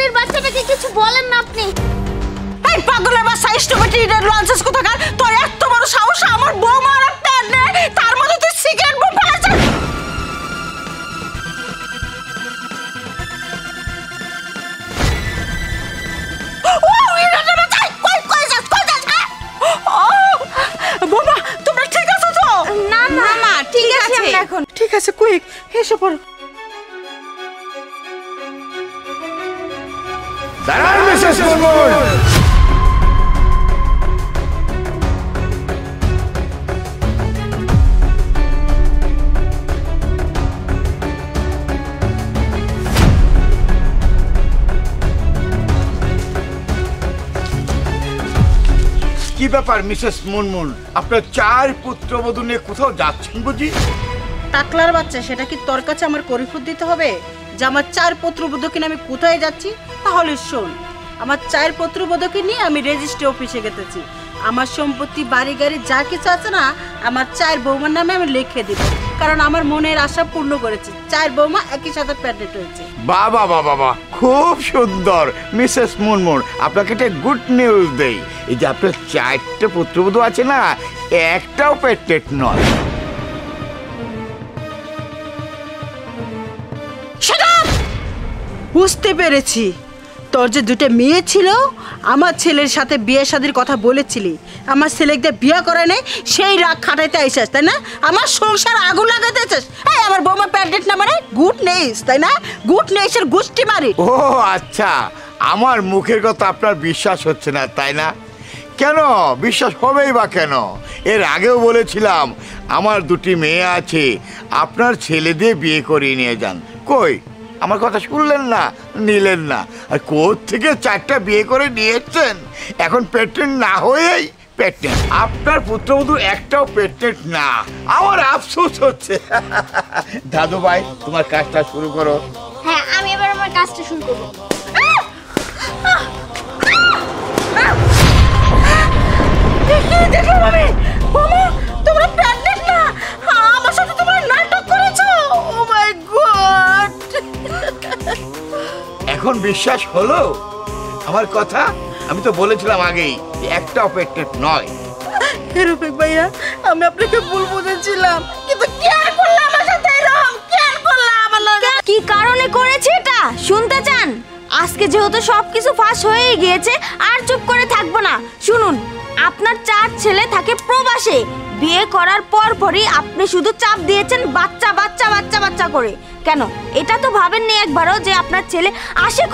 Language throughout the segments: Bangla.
বাড়ির বাচ্চাটাকে কিছু বলেন না আপনি। এই পাগলের বাচ্চা স্টুপিড লঞ্চেস কোথাকার, তোর এত বড় সাহস আমার বৌমা আর প্যান্ডে, তার মধ্যে তুই সিগারেট বোম ফেলেছিস। বৌমা তোমরা ঠিক আছো তো? না না মা ঠিক আছে এখন। ঠিক আছে কুইক এসে পড়ো। দাঁড়ান মিসেস মুনমুন। কি ব্যাপার মিসেস মুনমুন, আপনার 4 পুত্রবধূ নিয়ে কোথাও যাচ্ছেন বুঝি? টাকলার বাচ্চা, সেটা কি তোর কাছে আমার কৈফিয়ত দিতে হবে যে আমার 4 পুত্রবধূকে নিয়ে আমি কোথায় যাচ্ছি? তাহলে শোন, আমার 4 পুত্রবধূকে নিয়ে আমি রেজিস্ট্রি অফিসে গেতেছি। আমার সম্পত্তি বাড়ি গাড়ি যা কিছু আছে না, আমার 4 বৌমার নামে আমি লিখে দিব, কারণ আমার মনের আশা পূর্ণ করেছি। 4 বৌমা একই সাথে প্রেগন্যান্ট হয়েছে। বাবা বাবা বাবা, খুব সুন্দর মিসেস মুনমুন। আপনাকে একটা গুড নিউজ দেই, এই যে আপনার 4টে পুত্রবধূ আছে না, একটাও প্রেগন্যান্ট নয়। বুঝতে পেরেছি, তোর যে 2টা মেয়ে ছিল, আমার ছেলের সাথে বিয়ে শাদীর কথা বলেছিলি, আমার ছেলেকে বিয়ে করে নেই, সেই রাগ খাটাইতে আইসিস তাই না? আমার সংসার আগুন লাগাতে আছিস। এই আমার বৌমা প্রেগন্যান্ট না মানে গুড নিউজ তাই না? গুড নিউজের গোষ্ঠী মারি। ও আচ্ছা, আমার মুখের কথা আপনার বিশ্বাস হচ্ছে না তাই না? কেন বিশ্বাস হবেই বা কেন? এর আগেও বলেছিলাম আমার 2টি মেয়ে আছে, আপনার ছেলে দিয়ে বিয়ে করিয়ে নিয়ে যান। কই আমার কথা শুনলেন না, নিলেন না। আর কোথা থেকে 4টা বিয়ে করে নিয়েছেন, এখন প্রেগন্যান্ট না হয়েই প্রেগন্যান্ট। আপনার পুত্রবধূ একটাও প্রেগন্যান্ট না, আমার আফসোস হচ্ছে। দাদু ভাই তোমার কাজটা শুরু করো। হ্যাঁ আমি এবার আমার কাজটা শুরু করব। দেখো মামি, বৌমা তোমরা প্রেগন্যান্ট না, আমার সাথে তোমরা নাটক করেছো। ও মাই গড, এখন বিশ্বাস হলো আমার কথা? আমি তো বলেছিলাম আগেই একটাও প্রেগন্যান্ট নয়। রফিক ভাইয়া, আমি আপনাকে ভুল বুঝেছিলাম, কিন্তু কেয়ার করলাম আমার সাথে এরকম, কেয়ার করলাম আমার লগে। কি কারণে করেছে এটা শুনতে চান? আজকে যেহেতু সবকিছু ফাঁস হয়ে গিয়েছে, আর চুপ করে থাকবো না। শুনুন, আপনার 4 ছেলে থাকে প্রবাসে। বিয়ে করার পরই আপনি শুধু চাপ দিয়েছেন বাচ্চা বাচ্চা বাচ্চা বাচ্চা করে। কেন এটা তো ভাবেননি একবারও যে আপনার ছেলে আসে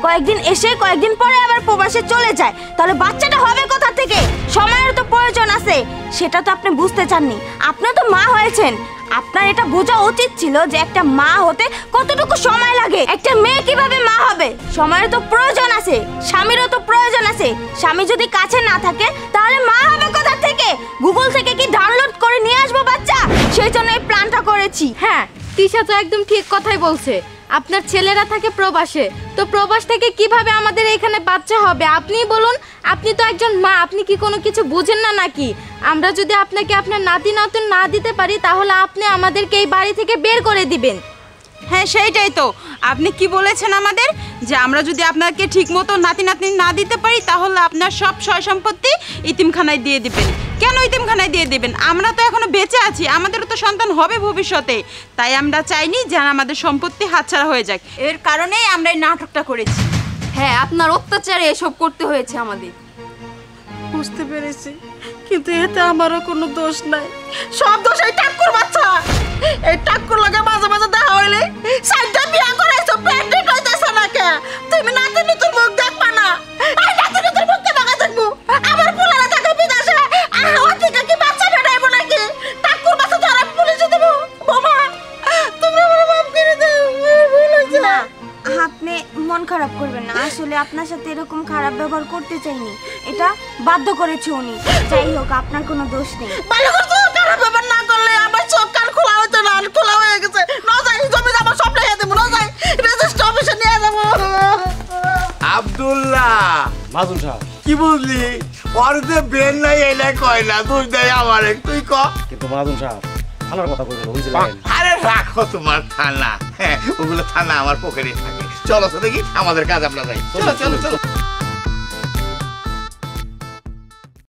কয়েকদিন এসে কয়েকদিন পরে আবার প্রবাসে চলে যায়, তাহলে বাচ্চাটা হবে কোথা থেকে? সময়ের তো প্রয়োজন আছে, সেটা তো আপনি বুঝতে চাননি। আপনি তো মা হয়েছেন, আপনার এটা বোঝা উচিত ছিল যে একটা মা হতে কতটুকু সময় লাগে। একটা মেয়ে কিভাবে মা হবে? সময়ের তো প্রয়োজন আছে, স্বামীরও তো প্রয়োজন আছে। স্বামী যদি কাছে না থাকে তাহলে মা হবে কোথা থেকে? গুগল থেকে কি ডাউনলোড করে নিয়ে আসবো বাচ্চা? সেই জন্য এই প্ল্যানটা করেছি। হ্যাঁ তিশা তো একদম ঠিক কথাই বলছে। আপনার ছেলেরা থাকে প্রবাসে, তো প্রবাস থেকে কিভাবে আমাদের এখানে বাচ্চা হবে? আপনিই বলুন, আপনি তো একজন মা, আপনি কি কোনো কিছু বুঝেন না নাকি? আমরা যদি আপনাকে আপনার নাতি নাতুন না দিতে পারি, তাহলে আপনি আমাদেরকে এই বাড়ি থেকে বের করে দিবেন। হ্যাঁ সেইটাই তো, আপনি কি বলেছেন আমাদের যে আমরা যদি আপনাকে ঠিকমতো নাতি নাতনি না দিতে পারি, তাহলে আপনার সব সয় সম্পত্তি ইতিমখানায় দিয়ে দিবেন। কেন ইতিমখানায় দিয়ে দিবেন? আমরা তো এখনো বেঁচে আছি, আমাদেরও তো সন্তান হবে ভবিষ্যতে, তাই আমরা চাইনি যে আমাদের সম্পত্তি হাতছাড়া হয়ে যাক। এর কারণেই আমরা এই নাটকটা করেছি। হ্যাঁ আপনার অত্যাচারে এসব করতে হয়েছে আমাদের। বুঝতে পেরেছি, কিন্তু এতে আমারও কোনো দোষ নাই, সব দোষ এই টাক্কুর বাচ্চা। এই টাক্কুর লাগে মাঝে মাঝে দেখা হইলে 4টা বিয়া করাইছো, প্রেগন্যান্ট হইতাছ না কে? তুমি নাতি নতুন মুখ দেখবা না? এই নাতি নতুন মুখ দেখা দেখবো? আমার পোলারা থাকে বিদেশে, আমার থেকে কি বাচ্চা বেড়াইবো নাকি? টাক্কুর বাচ্চা ধরে পুলিশে দেবো। বোমা তুমি আমার মাফ করে দাও, ভুল হয়েছে। না আপনি মন খারাপ করবেন না, আসলে আপনার সাথে এরকম খারাপ ব্যবহার করতে চাইনি, এটা বাধ্য করেছে উনি। যাই হোক আপনার কোনো দোষ নেই। ভালো করছো, খারাপ ব্যবহার না করলে আমার চোখ কান খোলা হতো না, খোলা হয়ে গেছে। না যাই জমি যাবো সব লেগে দেবো, না যাই রেজিস্ট্রি অফিসে নিয়ে যাবো। আব্দুল্লাহ মাজুন সাহেব, কি বুঝলি? ওর যে বেন নাই এনে কয় না, তুই দেয় আমার, তুই ক। কিন্তু মাজুন সাহেব থানার কথা কইবেন, বুঝলেন? আরে রাখো তোমার থানা, হ্যাঁ ওগুলো থানা আমার পকেটে থাকে। চলো তো দেখি আমাদের কাজ আমরা যাই চলো চলো চলো